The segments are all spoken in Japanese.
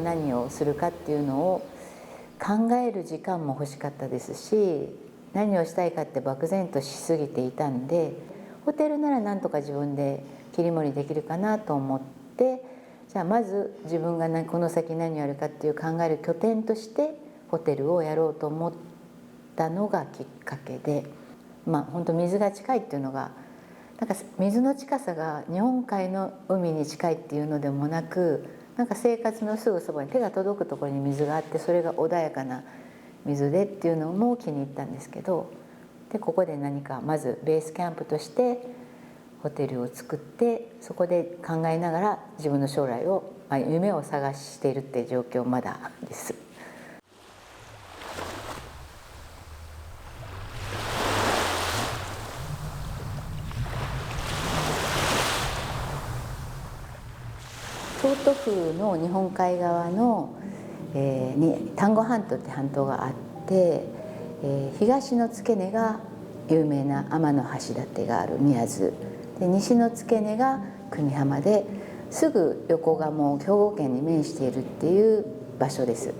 が何をするかっていうのを考える時間も欲しかったですし、何をしたいかって漠然としすぎていたんで、ホテルならなんとか自分で切り盛りできるかなと思って、じゃあまず自分がこの先何をやるかっていう考える拠点としてホテルをやろうと思ったのがきっかけで、本当水が近いっていうのが、なんか水の近さが日本海の海に近いっていうのでもなく、なんか生活のすぐそばに手が届くところに水があって、それが穏やかな水でっていうのも気に入ったんですけど、でここで何かまずベースキャンプとしてホテルを作って、そこで考えながら自分の将来を、夢を探しているっていう状況まだです。京都府の日本海側の、に丹後半島って半島があって、東の付け根が有名な天橋立がある宮津で、西の付け根が久美浜で、すぐ横がもう兵庫県に面しているっていう場所です。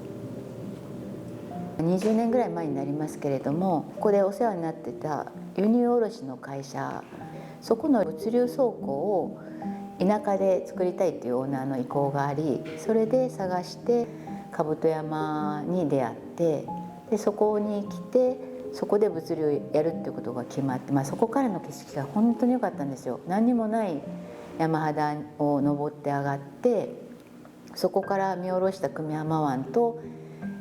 20年ぐらい前になりますけれども、ここでお世話になってた輸入卸の会社、そこの物流倉庫を田舎で作りたいっていうオーナーの意向があり、それで探して兜山に出会って、でそこに来て、そこで物流をやるっていうことが決まって、そこからの景色が本当に良かったんですよ。何にもない山肌を登って上がって、そこから見下ろした久美浜湾と、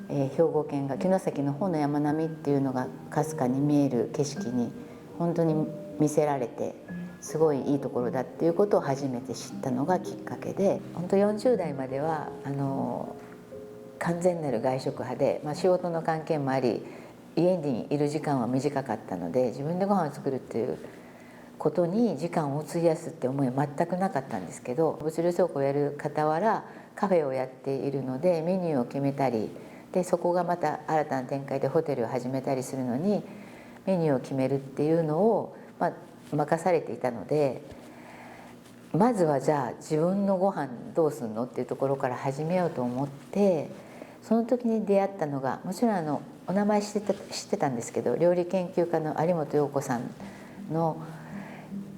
兵庫県が城崎の方の山並みっていうのがかすかに見える景色に本当に見せられて、すごいいいところだっていうことを初めて知ったのがきっかけで、本当40代までは完全なる外食派で、仕事の関係もあり家にいる時間は短かったので、自分でご飯を作るっていうことに時間を費やすって思いは全くなかったんですけど、物流倉庫をやる傍らカフェをやっているので、メニューを決めたりで、そこがまた新たな展開でホテルを始めたりするのにメニューを決めるっていうのを、任されていたので、まずはじゃあ自分のご飯どうすんのっていうところから始めようと思って、その時に出会ったのが、もちろんお名前知ってたんですけど、料理研究家の有本陽子さんの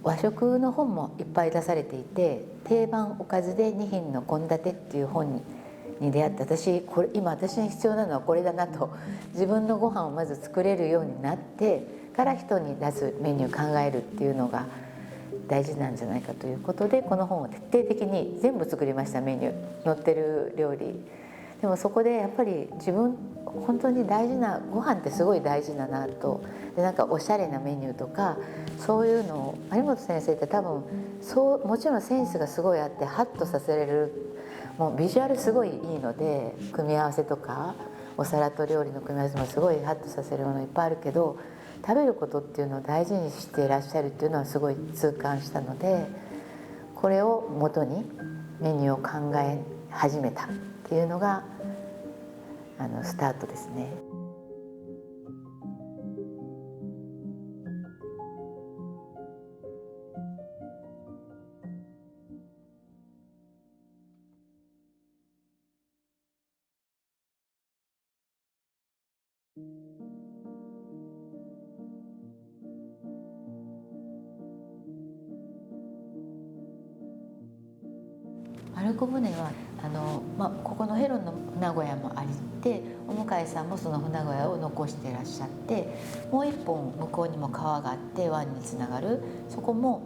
和食の本もいっぱい出されていて、定番おかずで2品の献立っていう本に出会って、今私に必要なのはこれだなと、自分のご飯をまず作れるようになってから人に出すメニュー考えるっていうのが大事なんじゃないかということで、この本を徹底的に全部作りました。メニュー載ってる料理でも、そこでやっぱり自分本当に大事な、ご飯ってすごい大事だなと。でなんかおしゃれなメニューとかそういうのを、有本先生って多分もちろんセンスがすごいあってハッとさせられる、もうビジュアルすごいいいので、組み合わせとかお皿と料理の組み合わせもすごいハッとさせるものいっぱいあるけど、食べることっていうのを大事にしていらっしゃるっていうのはすごい痛感したので、これを元にメニューを考え始めたっていうのがスタートですね。丸子舟はここのヘロンの船小屋もありて、お向さんもその船小屋を残していらっしゃって、もう一本向こうにも川があって湾につながる、そこも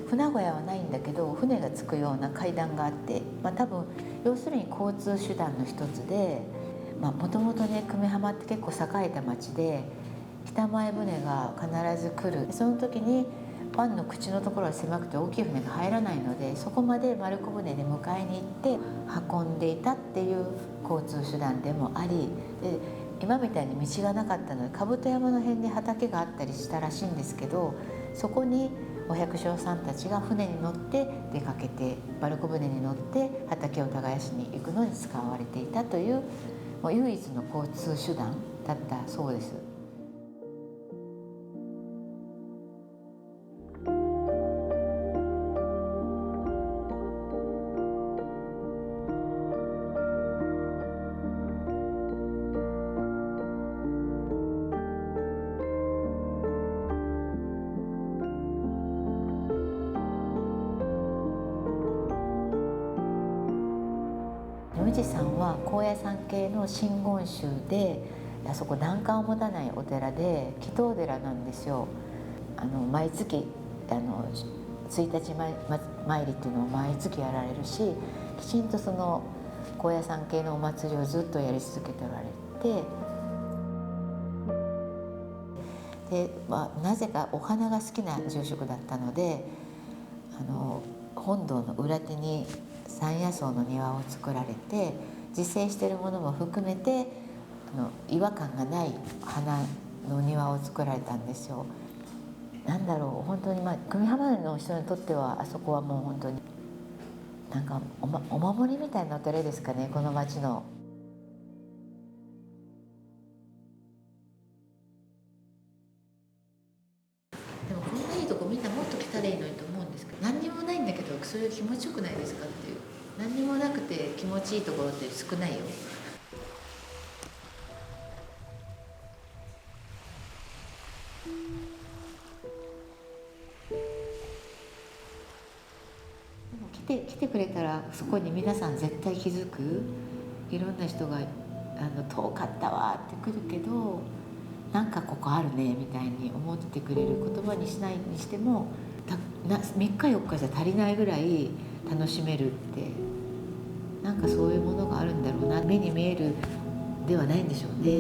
船小屋はないんだけど船が着くような階段があって、多分要するに交通手段の一つで、もともとね久米浜って結構栄えた町で、北前船が必ず来る。その時に湾の口のところは狭くて大きい船が入らないので、そこまで丸子船で迎えに行って運んでいたっていう交通手段でもあり、で今みたいに道がなかったので兜山の辺に畑があったりしたらしいんですけど、そこにお百姓さんたちが船に乗って出かけて、丸子船に乗って畑を耕しに行くのに使われていたという、もう唯一の交通手段だったそうです。高野山系の真言宗で、あそこ檀家を持たないお寺で祈祷寺なんですよ。毎月1日参りっていうのを毎月やられるし、きちんとその高野山系のお祭りをずっとやり続けておられて、で、なぜかお花が好きな住職だったので、本堂の裏手に山野草の庭を作られて、自生しているものも含めて違和感がない花の庭を作られたんですよ。なんだろう、本当に久美浜の人にとってはあそこはもう本当になんかお守りみたいなお寺ですかね、この町の。でもこんないいとこみんなもっと来たらいいのにと思うんですけど、何にもないんだけどそれ気持ちよくないですかっていう。何にもなくて気持ちいいところって少ないよ。来てくれたらそこに皆さん絶対気づく。いろんな人が遠かったわって来るけど、なんかここあるねみたいに思ってくれる。言葉にしないにしても3日4日じゃ足りないぐらい楽しめるって、なんかそういうものがあるんだろうな。目に見えるではないんでしょうね。